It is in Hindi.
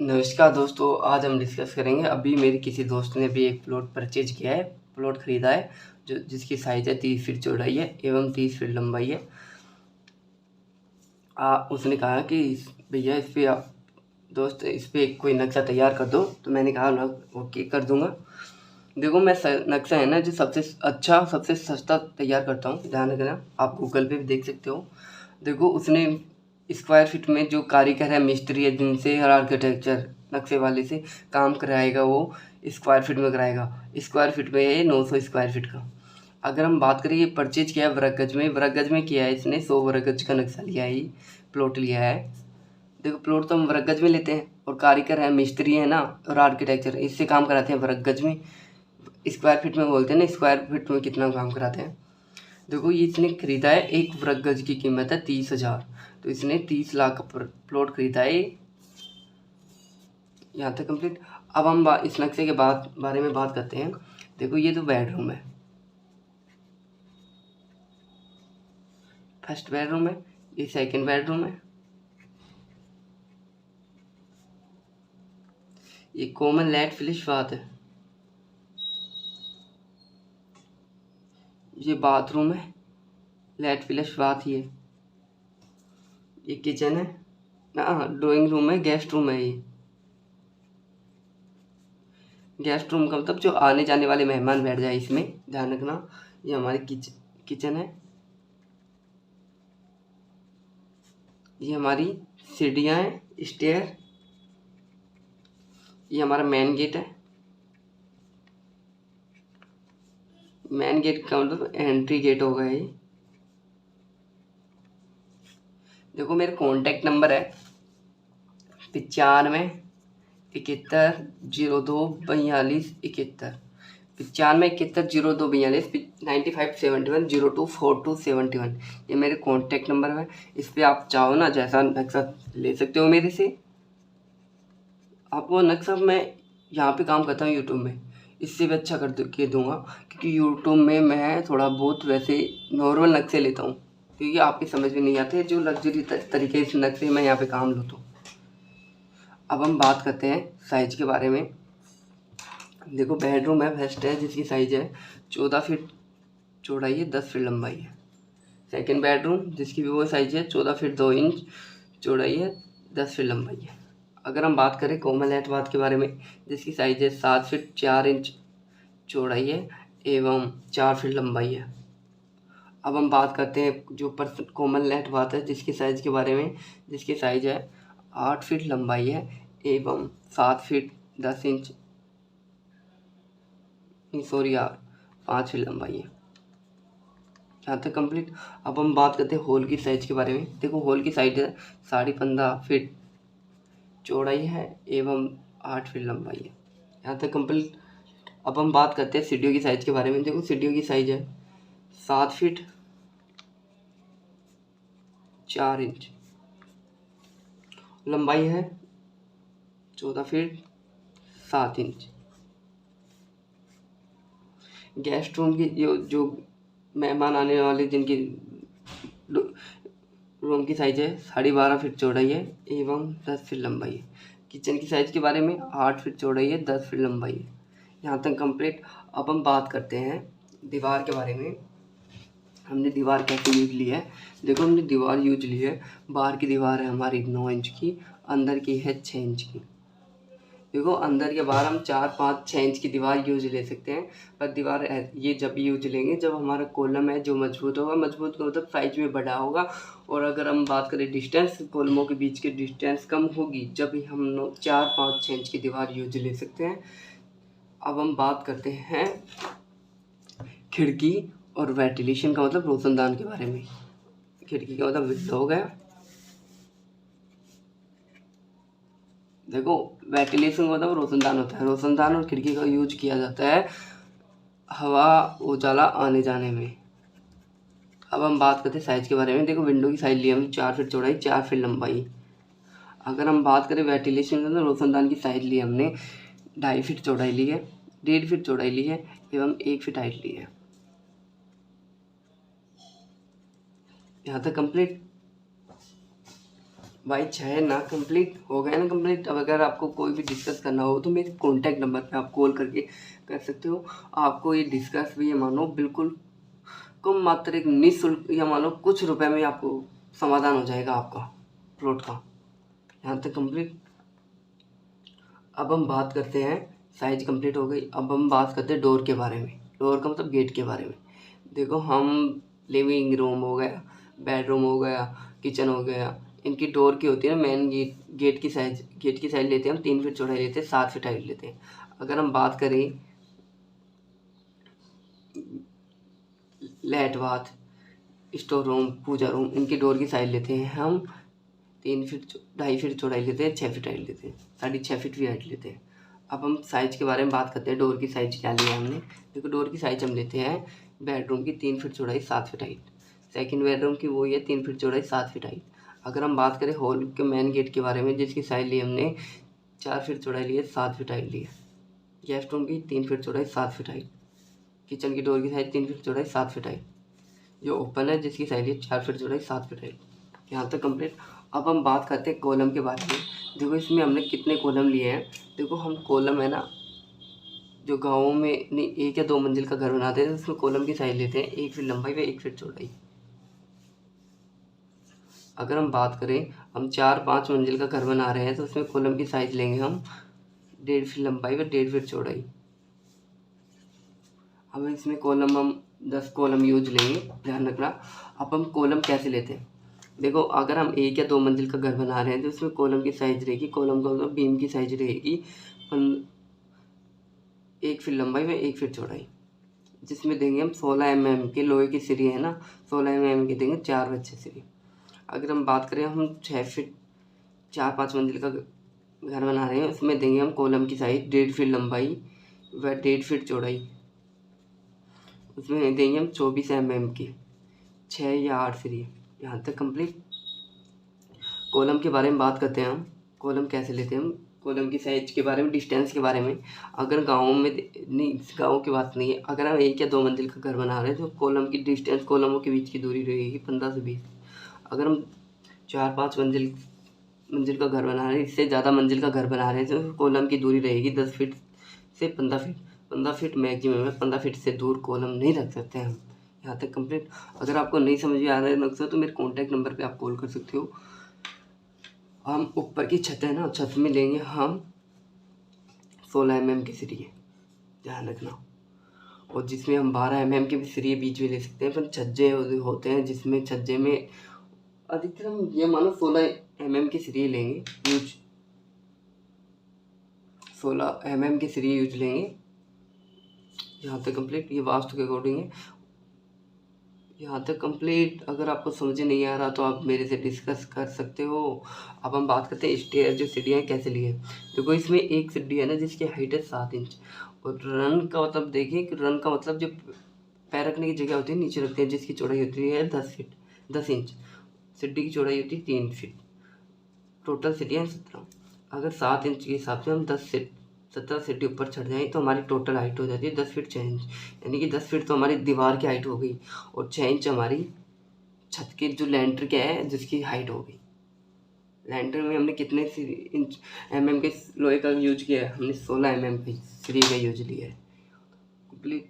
नमस्कार दोस्तों, आज हम डिस्कस करेंगे। अभी मेरे किसी दोस्त ने भी एक प्लॉट परचेज किया है, प्लॉट ख़रीदा है जिसकी साइज़ है 30 फीट चौड़ाई है एवं 30 फीट लंबाई है। उसने कहा कि भैया इस पे आप दोस्त इस पे कोई नक्शा तैयार कर दो। तो मैंने कहा ना ओके कर दूंगा। देखो मैं नक्शा है ना जो सबसे अच्छा सबसे सस्ता तैयार करता हूँ, ध्यान रखना। आप गूगल पे भी देख सकते हो। देखो उसने स्क्वायर फीट में जो कारीगर है, मिस्त्री है, जिनसे हर आर्किटेक्चर नक्शे वाले से काम कराएगा वो स्क्वायर फीट में कराएगा। स्क्वायर फीट में है 900 स्क्वायर फीट का। अगर हम बात करें, ये परचेज किया है वरगज में किया है इसने। 100 वरगज का नक्शा लिया है, प्लॉट लिया है। देखो प्लॉट तो हम वरगज में लेते हैं और कारीगर है, मिस्त्री है ना, और आर्किटेक्चर इससे काम कराते हैं वरगज में। स्क्वायर फीट में बोलते हैं ना, स्क्वायर फीट में कितना काम कराते हैं। देखो ये इसने खरीदा है, एक वर्ग गज की कीमत है 30,000। तो इसने 30 लाख का प्लॉट खरीदा है। यहाँ तक कंप्लीट। अब हम इस नक्शे के बारे में बात करते हैं। देखो ये तो बेडरूम है, फर्स्ट बेडरूम है, ये सेकंड बेडरूम है, ये कॉमन लेट फिनिश बात है, ये बाथरूम है, लेट फिनिश बात ही है, ये किचन है ना, ड्राइंग रूम है, गेस्ट रूम है। ये गेस्ट रूम का मतलब जो आने जाने वाले मेहमान बैठ जाए इसमें, ध्यान रखना। ये हमारी किचन है, ये हमारी सीढ़ियाँ हैं, स्टेयर, ये हमारा मेन गेट है। मेन गेट का मतलब एंट्री गेट होगा ये। देखो मेरा कॉन्टैक्ट नंबर है 95 71 02 42 71, 95 71 02 42 9571 ये मेरे कॉन्टैक्ट नंबर है। इस पर आप चाहो ना जैसा नक्शा ले सकते हो मेरे से। आपको नक्शा मैं यहाँ पे काम करता हूँ यूट्यूब में, इससे भी अच्छा के दूंगा, क्योंकि यूट्यूब में मैं थोड़ा बहुत वैसे नॉर्मल नक्शे लेता हूँ, क्योंकि आपकी समझ में नहीं आते जो लग्जरी तरीके से नक्शे मैं यहाँ पे काम लूँ। तो अब हम बात करते हैं साइज के बारे में। देखो बेडरूम है फर्स्ट है, जिसकी साइज है 14 फीट चौड़ाई है, 10 फीट लंबाई है। सेकंड बेडरूम जिसकी भी वो साइज है 14 फीट 2 इंच चौड़ाई है, 10 फीट लंबाई है। अगर हम बात करें कोमल एतवाद के बारे में, जिसकी साइज है 7 फीट 4 इंच चौड़ाई है एवं 4 फीट लंबाई है। अब हम बात करते हैं जो कोमल एतवाद है जिसकी साइज के बारे में, जिसकी साइज है 8 फीट लंबाई है एवं 7 फीट 10 इंच, सॉरी यार 5 फीट लंबाई है। यहाँ तक कंप्लीट। अब हम बात करते हैं हॉल की साइज के बारे में। देखो हॉल की साइज है 15.5 फीट चौड़ाई है एवं 8 फीट लंबाई है। यहाँ तक कंप्लीट। अब हम बात करते हैं सीढ़ियों की साइज के बारे में। देखो सीढ़ियों की साइज है 7 फीट 4 इंच, लंबाई है 14 फीट 7 इंच। गेस्ट रूम की जो मेहमान आने वाले जिनकी रूम की साइज है 12.5 फीट चौड़ाई है एवं 10 फीट लंबाई है। किचन की साइज के बारे में 8 फीट चौड़ाई है, 10 फीट लंबाई है। यहाँ तक कंप्लीट। अब हम बात करते हैं दीवार के बारे में। हमने दीवार कैसे यूज ली है। देखो हमने दीवार यूज ली है, बाहर की दीवार है हमारी 9 इंच की, अंदर की है 6 इंच की। देखो अंदर के बाहर हम 4 5 6 इंच की दीवार यूज ले सकते हैं, पर दीवार ये जब यूज लेंगे जब हमारा कॉलम है जो मजबूत होगा, मजबूत का मतलब साइज में बड़ा होगा। और अगर हम बात करें डिस्टेंस, कॉलमों के बीच की डिस्टेंस कम होगी, जब भी हम 4 5 6 इंच की दीवार यूज ले सकते हैं। अब हम बात करते हैं खिड़की और वेंटिलेशन का मतलब रोशनदान के बारे में। खिड़की का मतलब विंडो हो गया। देखो वेंटिलेशन का मतलब रोशनदान होता है, रोशनदान और खिड़की का यूज किया जाता है हवा उजाला आने जाने में। अब हम बात करते हैं साइज के बारे में। देखो विंडो की साइज ली हमने 4 फीट चौड़ाई 4 फीट लंबाई। अगर हम बात करें वेंटिलेशन का, तो रोशनदान की साइज ली हमने 2.5 फीट चौड़ाई ली है, 1.5 फीट चौड़ाई ली है एवं 1 फीट हाइट ली है। यहाँ तक कंप्लीट। भाई 6 ना कंप्लीट हो गया ना कंप्लीट। अब अगर आपको कोई भी डिस्कस करना हो तो मेरे कॉन्टैक्ट नंबर पे आप कॉल करके कर सकते हो। आपको ये डिस्कस भी ये मानो बिल्कुल कम मात्र एक निःशुल्क या मानो कुछ रुपए में आपको समाधान हो जाएगा आपका प्लॉट का। यहाँ तक कंप्लीट। अब हम बात करते हैं, साइज कंप्लीट हो गई। अब हम बात करते हैं डोर के बारे में। डोर का मतलब गेट के बारे में। देखो हम लिविंग रूम हो गया, बेडरूम हो गया, किचन हो गया, इनकी डोर की होती है ना मेन गेट की साइज लेते हैं हम 3 फीट चौड़ाई लेते हैं, 7 फीट हाइट लेते हैं। अगर हम बात करें लेट बाथ, स्टोर रूम, पूजा रूम, इनकी डोर की साइज लेते हैं हम 3 फीट 2.5 फीट चौड़ाई लेते हैं, 6 फीट हाइट लेते हैं, 6.5 फीट भी हाइट लेते हैं। अब हम साइज के बारे में बात करते हैं, डोर की साइज क्या लिया हमने। देखो डोर की साइज हम लेते हैं बेडरूम की 3 फीट चौड़ाई, 7 फीट हाइट। सेकंड बेडरूम की वही है 3 फीट चौड़ाई, 7 फीट हाइट। अगर हम बात करें हॉल के मेन गेट के बारे में, जिसकी साइज ली हमने 4 फीट चौड़ाई ली है, 7 फीट हाइट ली है। गेस्ट रूम की 3 फीट चौड़ाई, 7 फीट हाइट। किचन की डोर की साइज 3 फीट चौड़ाई, 7 फीट हाइट। जो ओपन है जिसकी साइज है 4 फीट चौड़ाई, 7 फीट हाइट। यहाँ तक कंप्लीट। अब हम बात करते हैं कॉलम के बारे में। देखो इसमें हमने कितने कॉलम लिए हैं। देखो हम कॉलम है ना, जो गाँवों में नहीं 1 या 2 मंजिल का घर बनाते हैं तो उसमें कॉलम की साइज लेते हैं 1 फीट लंबाई व 1 फीट चौड़ाई। अगर हम बात करें हम 4-5 मंजिल का घर बना रहे हैं तो उसमें कॉलम की साइज लेंगे हम 1.5 फीट लंबाई व 1.5 फीट चौड़ाई। अब इसमें कॉलम हम 10 कॉलम यूज लेंगे, ध्यान रखना। अब हम कॉलम कैसे लेते हैं। देखो अगर हम 1 या 2 मंजिल का घर बना रहे हैं तो उसमें कॉलम की साइज रहेगी, कॉलम का मतलब बीम की साइज रहेगी 1 फीट लंबाई व 1 फीट चौड़ाई, जिसमें देंगे हम 16 mm के लोहे की सीढ़ी है ना, 16 mm की देंगे 4 व 6 सीढ़ी। अगर हम बात करें हम 6 फीट 4-5 मंजिल का घर बना रहे हैं उसमें देंगे हम कॉलम की साइज 1.5 फीट लंबाई व 1.5 फीट चौड़ाई। उसमें देंगे हम 24 mm की 6 या 8 सीढ़ी। यहाँ तक कंप्लीट। कॉलम के बारे में बात करते हैं हम, कॉलम कैसे लेते हैं हम, कॉलम की साइज के बारे में, डिस्टेंस के बारे में। अगर गाँव में नहीं, गाँव की बात नहीं है, अगर हम 1 या 2 मंजिल का घर बना रहे हैं तो कॉलम की डिस्टेंस, कॉलमों के बीच की दूरी रहेगी 15 से 20। अगर हम 4-5 मंजिल का घर बना रहे हैं, इससे ज़्यादा मंजिल का घर बना रहे हैं तो कॉलम की दूरी रहेगी 10 फीट से 15 फीट। 15 फीट मैक्सिमम है, 15 फीट से दूर कॉलम नहीं रख सकते हम। यहाँ तक कंप्लीट। अगर आपको नहीं समझ में आ रहा है नक्शा तो मेरे कॉन्टैक्ट नंबर पे आप कॉल कर सकते हो। हम ऊपर की छत है ना, छत में लेंगे हम 16 mm की सीढ़ी, ध्यान रखना। और जिसमें हम 12 mm की भी सीढ़ी बीच में ले सकते हैं, पर छज्जे होते हैं जिसमें छज्जे में अधिकतर हम ये मानो 16 mm की सीढ़ी लेंगे यूज, 16 mm की सीढ़ी यूज लेंगे। यहाँ तक कंप्लीट। ये वास्तु के अकॉर्डिंग है। यहाँ तक कंप्लीट। अगर आपको समझ नहीं आ रहा तो आप मेरे से डिस्कस कर सकते हो। अब हम बात करते हैं स्टेयर, जो सीढ़ियाँ कैसे लिए। देखो इसमें एक सीढ़ी है ना जिसकी हाइट है 7 इंच, और रन का मतलब देखिए कि रन का मतलब जो पैर रखने की जगह होती है नीचे रखते हैं, जिसकी चौड़ाई होती है 10 इंच। सीढ़ी की चौड़ाई होती है 3 फीट। टोटल सीढ़ियाँ 17। अगर 7 इंच के हिसाब से हम 17 सीढ़ी ऊपर चढ़ जाएँ तो हमारी टोटल हाइट हो जाती है 10 फीट 6 इंच। यानी कि 10 फीट तो हमारी दीवार की हाइट हो गई, और 6 इंच हमारी छत के जो लेंटर क्या है जिसकी हाइट हो गई। लेंटर में हमने कितने इंच mm के लोहे का यूज किया है, हमने 16 mm की सीढ़ी का यूज लिया है। कंप्लीट।